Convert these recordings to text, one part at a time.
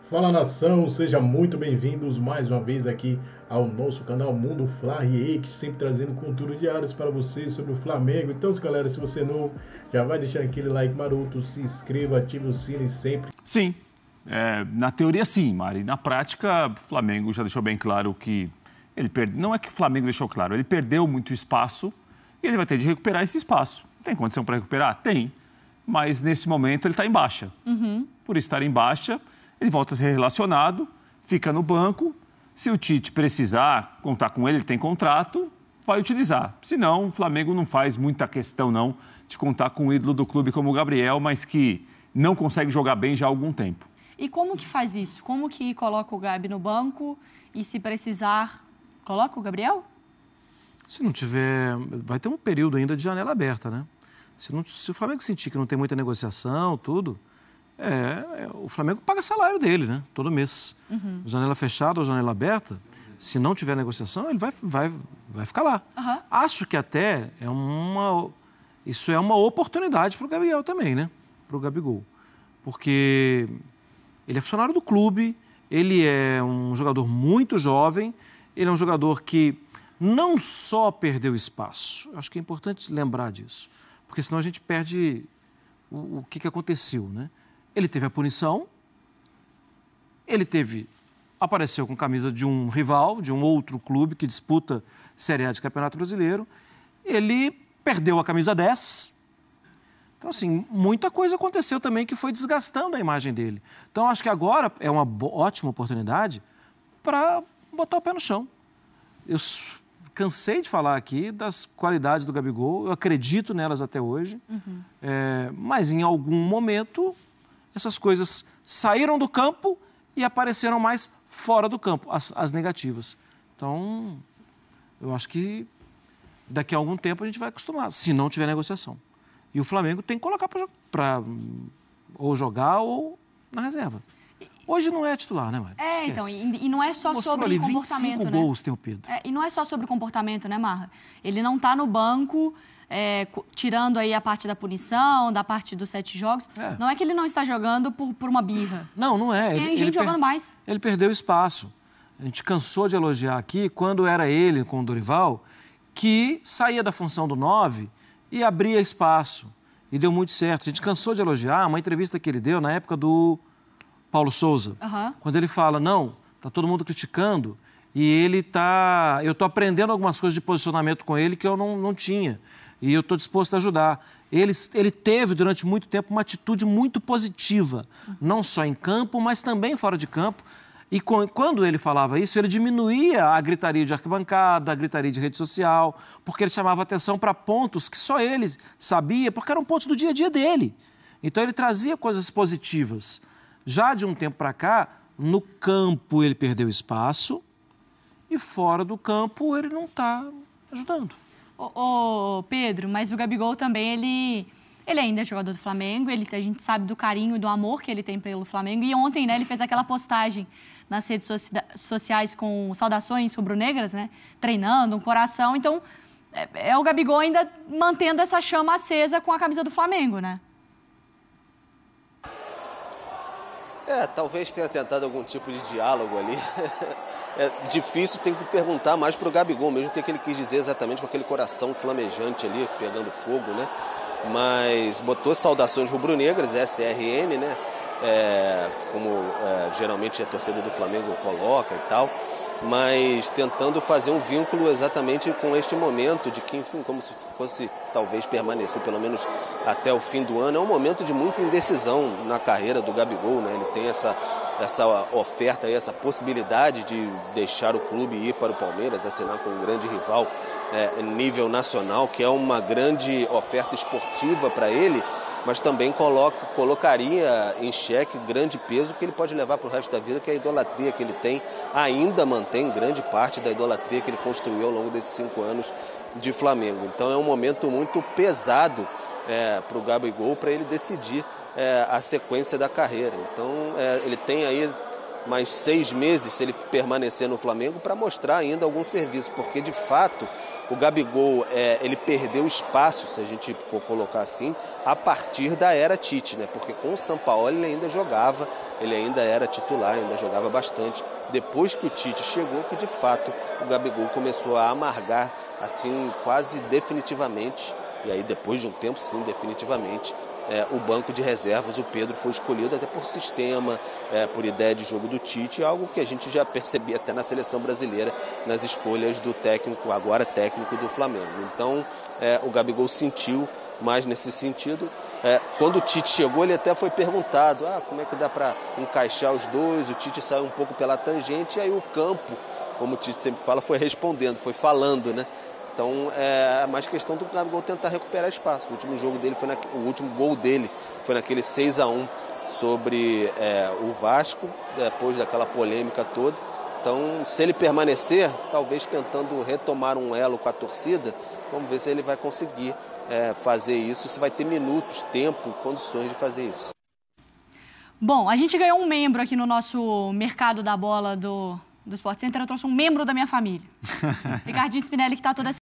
Fala nação, sejam muito bem-vindos mais uma vez aqui ao nosso canal Mundo Fla React, sempre trazendo conteúdos diários para vocês sobre o Flamengo. Então, galera, se você é novo, já vai deixando aquele like maroto, se inscreva, ative o sino e sempre. Sim, na teoria sim, Mari. Na prática, o Flamengo já deixou bem claro que ele perdeu. Não é que o Flamengo deixou claro, ele perdeu muito espaço e ele vai ter de recuperar esse espaço. Tem condição para recuperar? Tem. Mas nesse momento ele está em baixa. Por estar em baixa, ele volta a ser relacionado, fica no banco. Se o Tite precisar contar com ele tem contrato, vai utilizar. Senão, o Flamengo não faz muita questão, não, de contar com um ídolo do clube como o Gabriel, mas que não consegue jogar bem já há algum tempo. E como que faz isso? Como que coloca o Gabi no banco e, se precisar, coloca o Gabriel? Se não tiver... Vai ter um período ainda de janela aberta, né? Se o Flamengo sentir que não tem muita negociação, tudo... o Flamengo paga salário dele, né? Todo mês. Janela fechada ou janela aberta, se não tiver negociação, ele vai ficar lá. Acho que até isso é uma oportunidade para o Gabriel também, né? Para o Gabigol. Porque ele é funcionário do clube, ele é um jogador muito jovem, ele é um jogador que não só perdeu espaço, acho que é importante lembrar disso, porque senão a gente perde o que aconteceu, né? Ele teve a punição, apareceu com camisa de um rival, de um outro clube que disputa Série A de Campeonato Brasileiro, ele perdeu a camisa 10. Então, assim, muita coisa aconteceu também que foi desgastando a imagem dele. Então, acho que agora é uma ótima oportunidade para botar o pé no chão. Eu cansei de falar aqui das qualidades do Gabigol, eu acredito nelas até hoje, mas em algum momento essas coisas saíram do campo e apareceram mais fora do campo, as negativas. Então, eu acho que daqui a algum tempo a gente vai acostumar, se não tiver negociação. E o Flamengo tem que colocar para ou jogar ou na reserva. Hoje não é titular, né, Mário? Então, e não é só sobre ali, comportamento, 25 né? gols tem o Pedro. E não é só sobre comportamento, né, Marra? Ele não está no banco, tirando aí a parte da punição, da parte dos 7 jogos. Não é que ele não está jogando por uma birra. Não é. Tem gente jogando mais. Ele perdeu espaço. A gente cansou de elogiar aqui, quando era ele com o Dorival, que saía da função do 9 e abria espaço. E deu muito certo. A gente cansou de elogiar uma entrevista que ele deu na época do Paulo Souza. Quando ele fala, não, tá todo mundo criticando e eu tô aprendendo algumas coisas de posicionamento com ele que eu não tinha. E eu estou disposto a ajudar. Ele teve, durante muito tempo, uma atitude muito positiva, não só em campo, mas também fora de campo. E quando ele falava isso, ele diminuía a gritaria de arquibancada, a gritaria de rede social, porque ele chamava atenção para pontos que só ele sabia, porque eram pontos do dia a dia dele. Então, ele trazia coisas positivas. Já de um tempo para cá, no campo ele perdeu espaço e fora do campo ele não está ajudando. Pedro, mas o Gabigol também, ele ainda é jogador do Flamengo, a gente sabe do carinho e do amor que ele tem pelo Flamengo. E ontem, né, ele fez aquela postagem nas redes sociais com saudações rubro-negras, né, treinando, um coração. Então, é o Gabigol ainda mantendo essa chama acesa com a camisa do Flamengo, né? Talvez tenha tentado algum tipo de diálogo ali. É difícil, tem que perguntar mais para o Gabigol mesmo o que ele quis dizer exatamente com aquele coração flamejante ali, pegando fogo, né? Mas botou saudações rubro-negras, SRN, né? Como geralmente a torcida do Flamengo coloca e tal, mas tentando fazer um vínculo exatamente com este momento de que, enfim, como se fosse talvez permanecer pelo menos até o fim do ano. É um momento de muita indecisão na carreira do Gabigol, né? Ele tem essa oferta, essa possibilidade de deixar o clube e ir para o Palmeiras, assinar com um grande rival nível nacional, que é uma grande oferta esportiva para ele, mas também colocaria em xeque o grande peso que ele pode levar para o resto da vida, que é a idolatria que ele tem, ainda mantém grande parte da idolatria que ele construiu ao longo desses 5 anos de Flamengo. Então é um momento muito pesado para o Gabigol, para ele decidir a sequência da carreira. Então ele tem aí mais 6 meses, se ele permanecer no Flamengo, para mostrar ainda algum serviço, porque de fato o Gabigol ele perdeu espaço, se a gente for colocar assim, a partir da era Tite, né? Porque com o Sampaoli ele ainda jogava ele ainda era titular, ainda jogava bastante. Depois que o Tite chegou, que de fato o Gabigol começou a amargar, assim, quase definitivamente, e aí depois de um tempo, sim, definitivamente, o banco de reservas. O Pedro foi escolhido até por sistema, por ideia de jogo do Tite, algo que a gente já percebia até na seleção brasileira, nas escolhas do técnico, agora técnico do Flamengo. Então, o Gabigol sentiu mais nesse sentido. Quando o Tite chegou, ele até foi perguntado, como é que dá para encaixar os dois? O Tite saiu um pouco pela tangente, e aí o campo, como o Tite sempre fala, foi respondendo, foi falando, né? Então, é mais questão do Gabigol tentar recuperar espaço. O último jogo dele o último gol dele foi naquele 6-1 sobre o Vasco, depois daquela polêmica toda. Então, se ele permanecer, talvez tentando retomar um elo com a torcida, vamos ver se ele vai conseguir fazer isso, se vai ter minutos, tempo, condições de fazer isso. Bom, a gente ganhou um membro aqui no nosso mercado da bola do Sport Center. Eu trouxe um membro da minha família. Ricardinho Spinelli, que está toda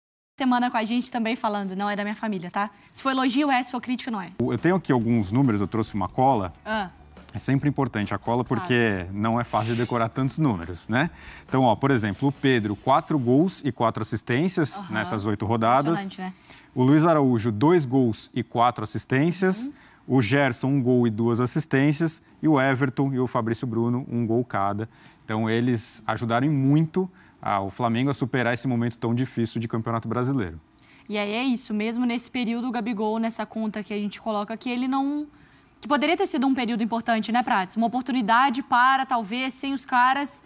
semana com a gente também falando. Não é da minha família, tá? Se for elogio, se for crítica, não é. Eu tenho aqui alguns números, eu trouxe uma cola. É sempre importante a cola porque não é fácil de decorar tantos números, né? Então, por exemplo, o Pedro, 4 gols e 4 assistências nessas 8 rodadas. Né? O Luiz Araújo, 2 gols e 4 assistências. O Gerson, 1 gol e 2 assistências. E o Everton e o Fabrício Bruno, 1 gol cada. Então, eles ajudaram muito o Flamengo a superar esse momento tão difícil de Campeonato Brasileiro. E aí é isso, mesmo nesse período, o Gabigol, nessa conta que a gente coloca aqui, ele não... Que poderia ter sido um período importante, né, Prates? Uma oportunidade para, talvez, sem os caras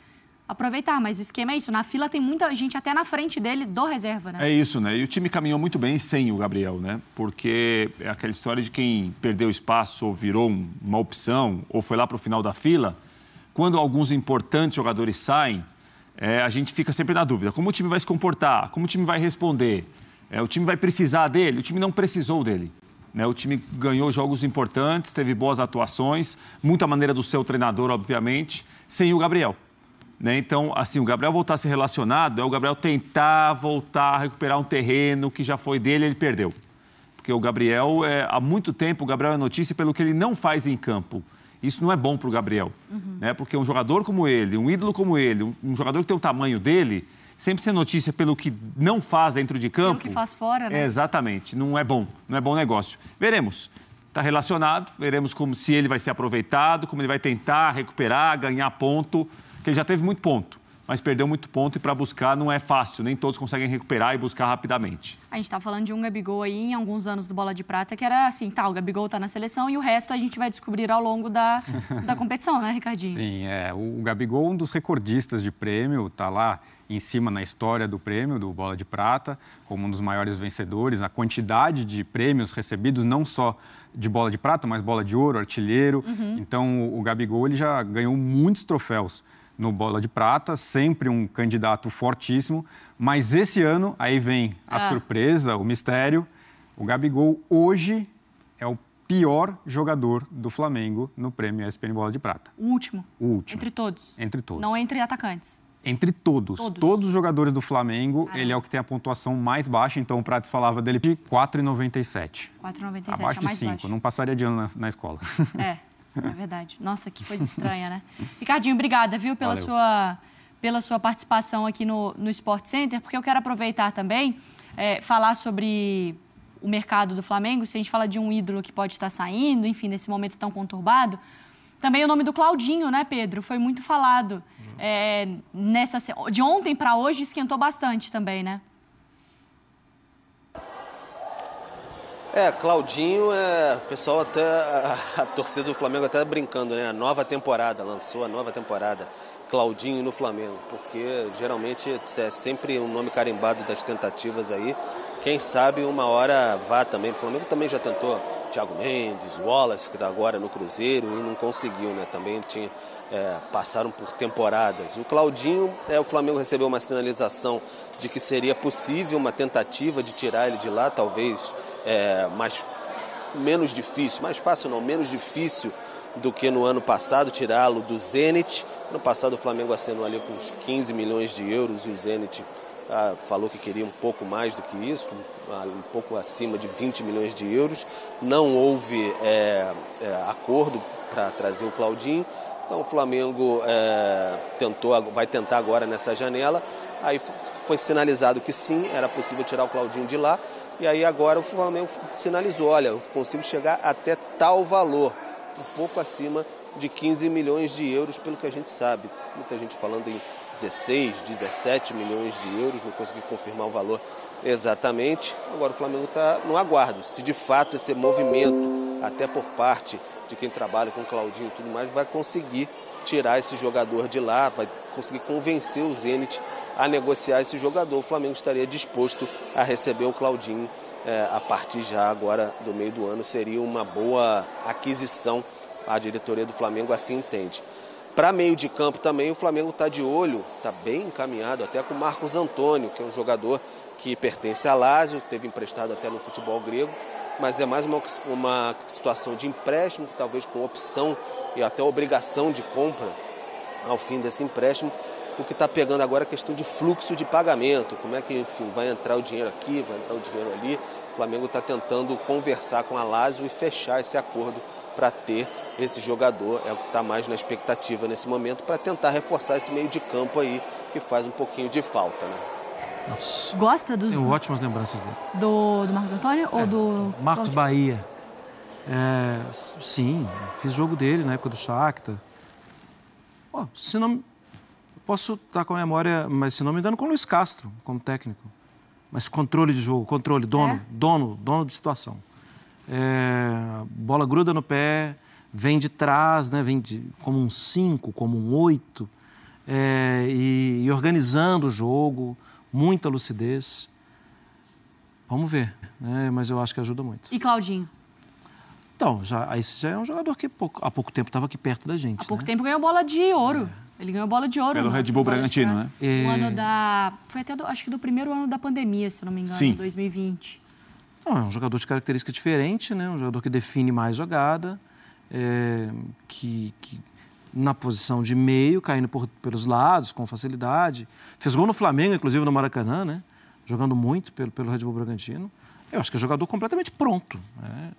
aproveitar. Mas o esquema é isso, na fila tem muita gente até na frente dele do reserva, né? É isso, né? E o time caminhou muito bem sem o Gabriel, né? Porque é aquela história de quem perdeu espaço ou virou uma opção ou foi lá para o final da fila. Quando alguns importantes jogadores saem, a gente fica sempre na dúvida. Como o time vai se comportar? Como o time vai responder? O time vai precisar dele? O time não precisou dele. Né? O time ganhou jogos importantes, teve boas atuações, muita maneira do seu treinador, obviamente, sem o Gabriel. Né? Então, assim, o Gabriel voltar a ser relacionado é o Gabriel tentar voltar a recuperar um terreno que já foi dele e ele perdeu. Porque o Gabriel, há muito tempo, o Gabriel é notícia pelo que ele não faz em campo. Isso não é bom para o Gabriel, né? Porque um jogador como ele, um ídolo como ele, um jogador que tem o tamanho dele, sempre ser notícia pelo que não faz dentro de campo... Pelo que faz fora, né? Exatamente, não é bom negócio. Veremos, está relacionado, veremos se ele vai ser aproveitado, como ele vai tentar recuperar, ganhar ponto, porque ele já teve muito ponto, mas perdeu muito ponto e para buscar não é fácil, nem todos conseguem recuperar e buscar rapidamente. A gente está falando de um Gabigol aí em alguns anos do Bola de Prata, que era assim, o Gabigol está na seleção e o resto a gente vai descobrir ao longo da competição, né, Ricardinho? Sim, o Gabigol, um dos recordistas de prêmio, está lá em cima na história do prêmio, do Bola de Prata, como um dos maiores vencedores, a quantidade de prêmios recebidos, não só de Bola de Prata, mas Bola de Ouro, Artilheiro. Então, o Gabigol ele já ganhou muitos troféus no Bola de Prata, sempre um candidato fortíssimo, mas esse ano, aí vem a surpresa, o mistério, o Gabigol hoje é o pior jogador do Flamengo no prêmio ESPN Bola de Prata. O último? O último. Entre todos? Entre todos. Não entre atacantes? Entre todos. Todos os jogadores do Flamengo, ele é o que tem a pontuação mais baixa, então o Prates falava dele de 4,97. 4,97, abaixo de 5, baixo. Não passaria de ano na escola. É verdade. Nossa, que coisa estranha, né? Ricardinho, obrigada, viu, pela sua participação aqui no Sport Center, porque eu quero aproveitar também, falar sobre o mercado do Flamengo. Se a gente fala de um ídolo que pode estar saindo, enfim, nesse momento tão conturbado, também o nome do Claudinho, né, Pedro? Foi muito falado. De ontem para hoje esquentou bastante também, né? Claudinho, o pessoal até, a torcida do Flamengo até brincando, né? Lançou a nova temporada, Claudinho no Flamengo, porque geralmente é sempre um nome carimbado das tentativas aí. Quem sabe uma hora vá também. O Flamengo também já tentou Thiago Mendes, Wallace, que está agora no Cruzeiro, e não conseguiu, né? Também passaram por temporadas. O Claudinho, o Flamengo recebeu uma sinalização de que seria possível uma tentativa de tirar ele de lá, talvez menos difícil, mais fácil não, menos difícil do que no ano passado, tirá-lo do Zenit. No passado o Flamengo assinou ali com uns 15 milhões de euros e o Zenit falou que queria um pouco mais do que isso, um pouco acima de 20 milhões de euros. Não houve acordo para trazer o Claudinho Então o Flamengo vai tentar agora nessa janela. Aí foi sinalizado que sim, era possível tirar o Claudinho de lá. E aí agora o Flamengo sinalizou, olha, eu consigo chegar até tal valor, um pouco acima de 15 milhões de euros, pelo que a gente sabe. Muita gente falando em 16, 17 milhões de euros, não consegui confirmar o valor exatamente. Agora o Flamengo está no aguardo. Se de fato esse movimento, até por parte de quem trabalha com o Claudinho e tudo mais, vai conseguir tirar esse jogador de lá, vai conseguir convencer o Zenit a negociar esse jogador. O Flamengo estaria disposto a receber o Claudinho a partir já agora do meio do ano. Seria uma boa aquisição, a diretoria do Flamengo assim entende. Para meio de campo também o Flamengo está de olho, está bem encaminhado até com o Marcos Antônio, que é um jogador que pertence a Lazio, teve emprestado até no futebol grego, mas é mais uma situação de empréstimo, talvez com opção e até obrigação de compra ao fim desse empréstimo. O que está pegando agora é a questão de fluxo de pagamento, como é que, enfim, vai entrar o dinheiro aqui, vai entrar o dinheiro ali. O Flamengo está tentando conversar com a Lazio e fechar esse acordo para ter esse jogador, é o que está mais na expectativa nesse momento, para tentar reforçar esse meio de campo aí, que faz um pouquinho de falta, né? Nossa. Gosta dos... Tenho ótimas lembranças dele. Do Marcos Antônio ou do... Marcos Bahia. Sim, fiz jogo dele na época do Shakhtar. Se não... Posso estar com a memória, mas se não me engano, com o Luiz Castro, como técnico. Mas controle de jogo, controle, dono de situação. Bola gruda no pé, vem de trás, né? Vem como um 5, como um 8, e organizando o jogo, muita lucidez. Vamos ver, né? Mas eu acho que ajuda muito. E Claudinho? Então, esse já é um jogador que há pouco tempo estava aqui perto da gente. Há pouco tempo ganhou bola de ouro. Ele ganhou bola de ouro. Pelo Red Bull Bragantino, né? No ano da... Foi até, acho que do primeiro ano da pandemia, se não me engano, Sim. 2020. Não, é um jogador de característica diferente, né? Um jogador que define mais jogada, que na posição de meio, caindo pelos lados, com facilidade. Fez gol no Flamengo, inclusive no Maracanã, né? Jogando muito pelo Red Bull Bragantino. Eu acho que é um jogador completamente pronto, né?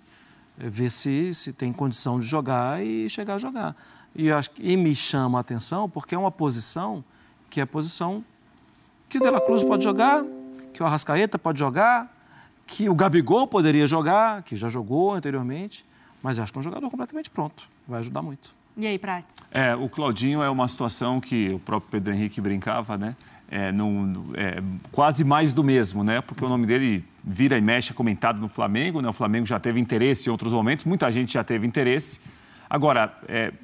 Ver se tem condição de jogar e chegar a jogar. E me chama a atenção porque é uma posição que é a posição que o De La Cruz pode jogar, que o Arrascaeta pode jogar, que o Gabigol poderia jogar, que já jogou anteriormente, mas acho que é um jogador completamente pronto. Vai ajudar muito. E aí, Prates? O Claudinho é uma situação que o próprio Pedro Henrique brincava, né? Quase mais do mesmo, né? Porque o nome dele vira e mexe, é comentado no Flamengo, né? O Flamengo já teve interesse em outros momentos, muita gente já teve interesse. Agora,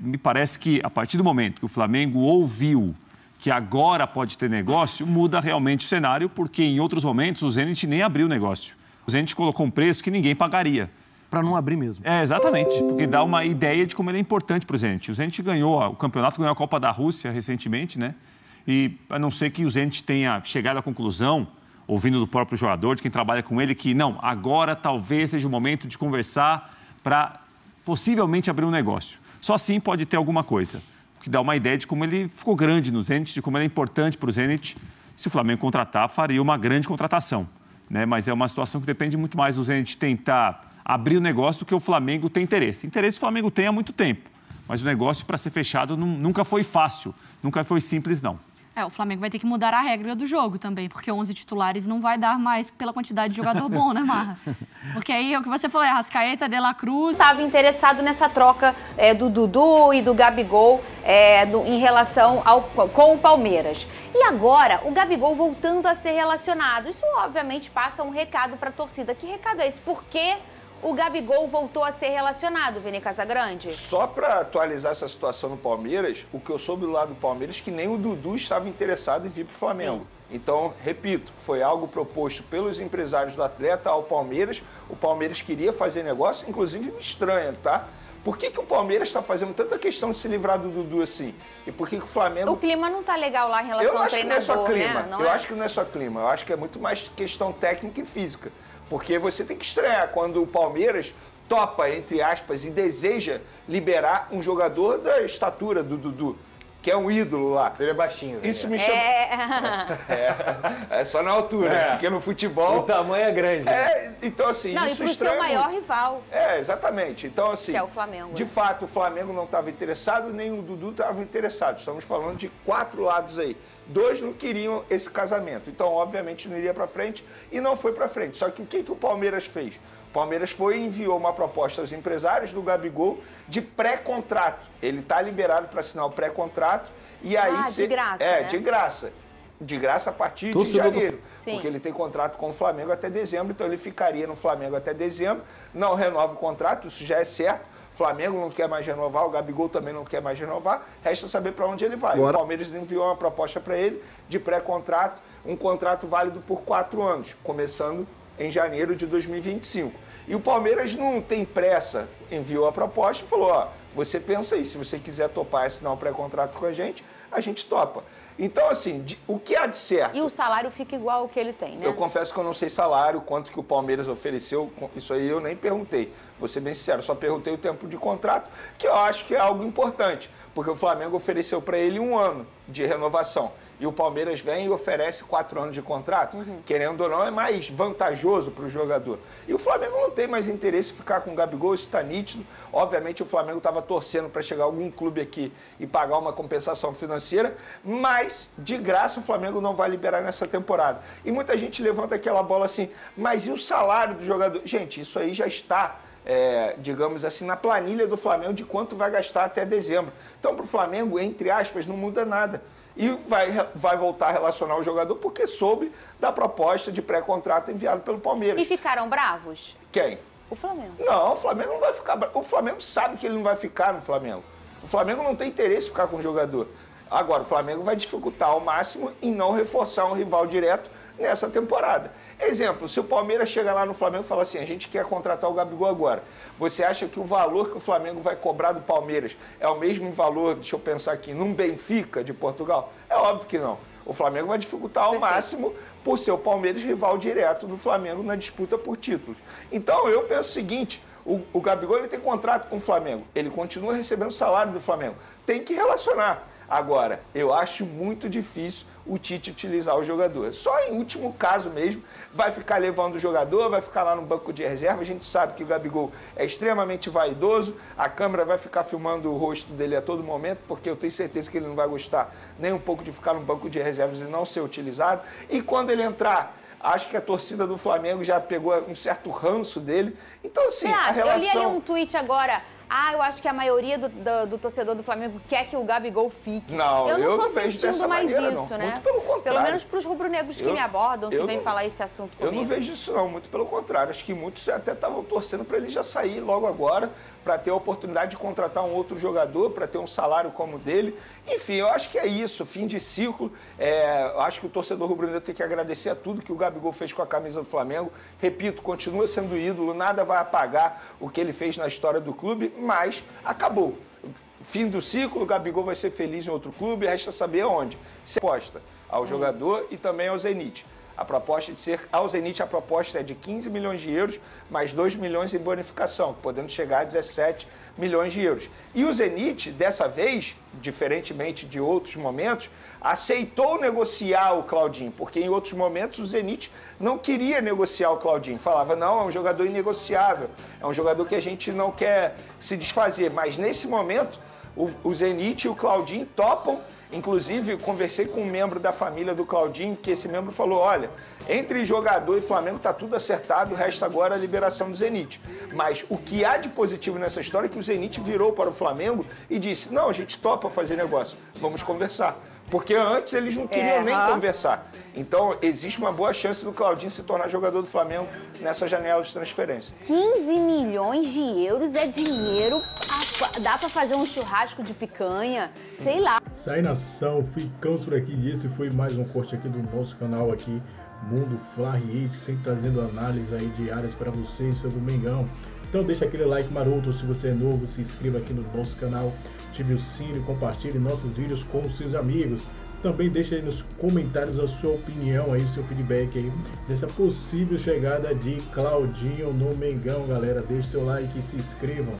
me parece que a partir do momento que o Flamengo ouviu que agora pode ter negócio, muda realmente o cenário, porque em outros momentos o Zenit nem abriu o negócio. O Zenit colocou um preço que ninguém pagaria. Para não abrir mesmo. Exatamente, porque dá uma ideia de como ele é importante para o Zenit. O Zenit ganhou o campeonato, ganhou a Copa da Rússia recentemente, né? E a não ser que o Zenit tenha chegado à conclusão, ouvindo do próprio jogador, de quem trabalha com ele, que não, agora talvez seja o momento de conversar para possivelmente abrir um negócio. Só assim pode ter alguma coisa, o que dá uma ideia de como ele ficou grande no Zenit, de como ele é importante para o Zenit. Se o Flamengo contratar, faria uma grande contratação, né? Mas é uma situação que depende muito mais do Zenit tentar abrir o negócio do que o Flamengo tem interesse. Interesse o Flamengo tem há muito tempo, mas o negócio para ser fechado nunca foi fácil, nunca foi simples, não. O Flamengo vai ter que mudar a regra do jogo também, porque 11 titulares não vai dar mais pela quantidade de jogador bom, né, Marra? Porque aí é o que você falou, Arrascaeta, De La Cruz... Estava interessado nessa troca do Dudu e do Gabigol em relação com o Palmeiras. E agora, o Gabigol voltando a ser relacionado. Isso, obviamente, passa um recado para a torcida. Que recado é esse? Por que o Gabigol voltou a ser relacionado, Vini Casagrande? Só para atualizar essa situação no Palmeiras, o que eu soube do lado do Palmeiras é que nem o Dudu estava interessado em vir para o Flamengo. Sim. Então, repito, foi algo proposto pelos empresários do atleta ao Palmeiras. O Palmeiras queria fazer negócio, inclusive me estranha, tá? Por que o Palmeiras está fazendo tanta questão de se livrar do Dudu assim? E por que o Flamengo... O clima não tá legal lá em relação ao treinador, Eu acho que não é só clima. Né? Eu acho que não é só clima. Eu acho que é muito mais questão técnica e física. Porque você tem que estranhar quando o Palmeiras topa, entre aspas, e deseja liberar um jogador da estatura do Dudu, que é um ídolo lá. Ele é baixinho. Isso me chama... É só na altura, porque no futebol... O tamanho é grande. Então assim, não, isso e pro seu maior muito. rival. Exatamente. Então assim... Que é o Flamengo. De fato, o Flamengo não estava interessado, nem o Dudu estava interessado. Estamos falando de 4 lados aí. 2 não queriam esse casamento. Então, obviamente, não iria para frente e não foi para frente. Só que o que o Palmeiras fez? O Palmeiras foi e enviou uma proposta aos empresários do Gabigol de pré-contrato. Ele está liberado para assinar o pré-contrato e aí... de graça, né? De graça. De graça a partir de janeiro. Porque ele tem contrato com o Flamengo até dezembro, então ele ficaria no Flamengo até dezembro. Não renova o contrato, isso já é certo. O Flamengo não quer mais renovar, o Gabigol também não quer mais renovar. Resta saber para onde ele vai. Agora... O Palmeiras enviou uma proposta para ele de pré-contrato, um contrato válido por 4 anos, começando em janeiro de 2025. E o Palmeiras não tem pressa, enviou a proposta e falou, ó, você pensa aí, se você quiser topar e assinar um pré-contrato com a gente topa. Então, assim, o que há de certo... E o salário fica igual ao que ele tem, né? Eu confesso que eu não sei salário, quanto que o Palmeiras ofereceu, isso aí eu nem perguntei. Vou ser bem sincero, só perguntei o tempo de contrato, que eu acho que é algo importante, porque o Flamengo ofereceu para ele 1 ano de renovação. E o Palmeiras vem e oferece 4 anos de contrato, querendo ou não, é mais vantajoso para o jogador. E o Flamengo não tem mais interesse em ficar com o Gabigol, isso está nítido. Obviamente o Flamengo estava torcendo para chegar algum clube aqui e pagar uma compensação financeira, mas de graça o Flamengo não vai liberar nessa temporada. E muita gente levanta aquela bola assim, mas e o salário do jogador? Gente, isso aí já está... digamos assim, na planilha do Flamengo de quanto vai gastar até dezembro. Então, para o Flamengo, entre aspas, não muda nada. E vai voltar a relacionar o jogador porque soube da proposta de pré-contrato enviado pelo Palmeiras. E ficaram bravos? Quem? O Flamengo. Não, o Flamengo não vai ficar bravo. O Flamengo sabe que ele não vai ficar no Flamengo. O Flamengo não tem interesse em ficar com o jogador. Agora, o Flamengo vai dificultar ao máximo em não reforçar um rival direto nessa temporada. Exemplo, se o Palmeiras chega lá no Flamengo e fala assim, a gente quer contratar o Gabigol agora, você acha que o valor que o Flamengo vai cobrar do Palmeiras é o mesmo valor, deixa eu pensar aqui, num Benfica de Portugal? É óbvio que não. O Flamengo vai dificultar ao máximo por ser o Palmeiras rival direto do Flamengo na disputa por títulos. Então eu penso o seguinte, o Gabigol ele tem contrato com o Flamengo, ele continua recebendo o salário do Flamengo, tem que relacionar. Agora, eu acho muito difícil o Tite utilizar o jogador. Só em último caso mesmo, vai ficar levando o jogador, vai ficar lá no banco de reserva. A gente sabe que o Gabigol é extremamente vaidoso, a câmera vai ficar filmando o rosto dele a todo momento, porque eu tenho certeza que ele não vai gostar nem um pouco de ficar no banco de reservas e não ser utilizado. E quando ele entrar, acho que a torcida do Flamengo já pegou um certo ranço dele. Então, assim, a relação... Eu li ali um tweet agora... eu acho que a maioria do torcedor do Flamengo quer que o Gabigol fique. Não, eu não não tô vejo sentindo dessa mais maneira, isso, não. né? Muito pelo contrário. Pelo menos para os rubro-negros que me abordam, que vêm falar esse assunto comigo. Eu não vejo isso não, muito pelo contrário. Acho que muitos até estavam torcendo para ele já sair logo agora, para ter a oportunidade de contratar um outro jogador, para ter um salário como o dele. Enfim, eu acho que é isso, fim de ciclo. Eu acho que o torcedor rubro-negro tem que agradecer a tudo que o Gabigol fez com a camisa do Flamengo. Repito, continua sendo ídolo, nada vai apagar o que ele fez na história do clube, mas acabou. Fim do ciclo, o Gabigol vai ser feliz em outro clube, resta saber aonde. Se aposta ao jogador e também ao Zenit. A proposta de ser, ao Zenit, a proposta é de 15 milhões de euros, mais 2 milhões em bonificação, podendo chegar a 17 milhões de euros. E o Zenit, dessa vez, diferentemente de outros momentos, aceitou negociar o Claudinho, porque em outros momentos o Zenit não queria negociar o Claudinho. Falava, não, é um jogador inegociável, é um jogador que a gente não quer se desfazer. Mas nesse momento, o Zenit e o Claudinho topam. Inclusive, eu conversei com um membro da família do Claudinho, que esse membro falou, olha, entre jogador e Flamengo está tudo acertado, resta agora a liberação do Zenit. Mas o que há de positivo nessa história é que o Zenit virou para o Flamengo e disse, não, a gente topa fazer negócio, vamos conversar. Porque antes eles não queriam nem conversar. Então, existe uma boa chance do Claudinho se tornar jogador do Flamengo nessa janela de transferência. 15 milhões de euros é dinheiro, dá para fazer um churrasco de picanha, sei lá. Sai nação, ficamos por aqui e esse foi mais um corte aqui do nosso canal aqui, Mundo Fla-RI, sempre trazendo análise aí diárias para vocês sobre o Mengão. Então deixa aquele like maroto, se você é novo, se inscreva aqui no nosso canal, ative o sino e compartilhe nossos vídeos com os seus amigos. Também deixa aí nos comentários a sua opinião aí, o seu feedback aí dessa possível chegada de Claudinho no Mengão, galera. Deixe seu like e se inscrevam.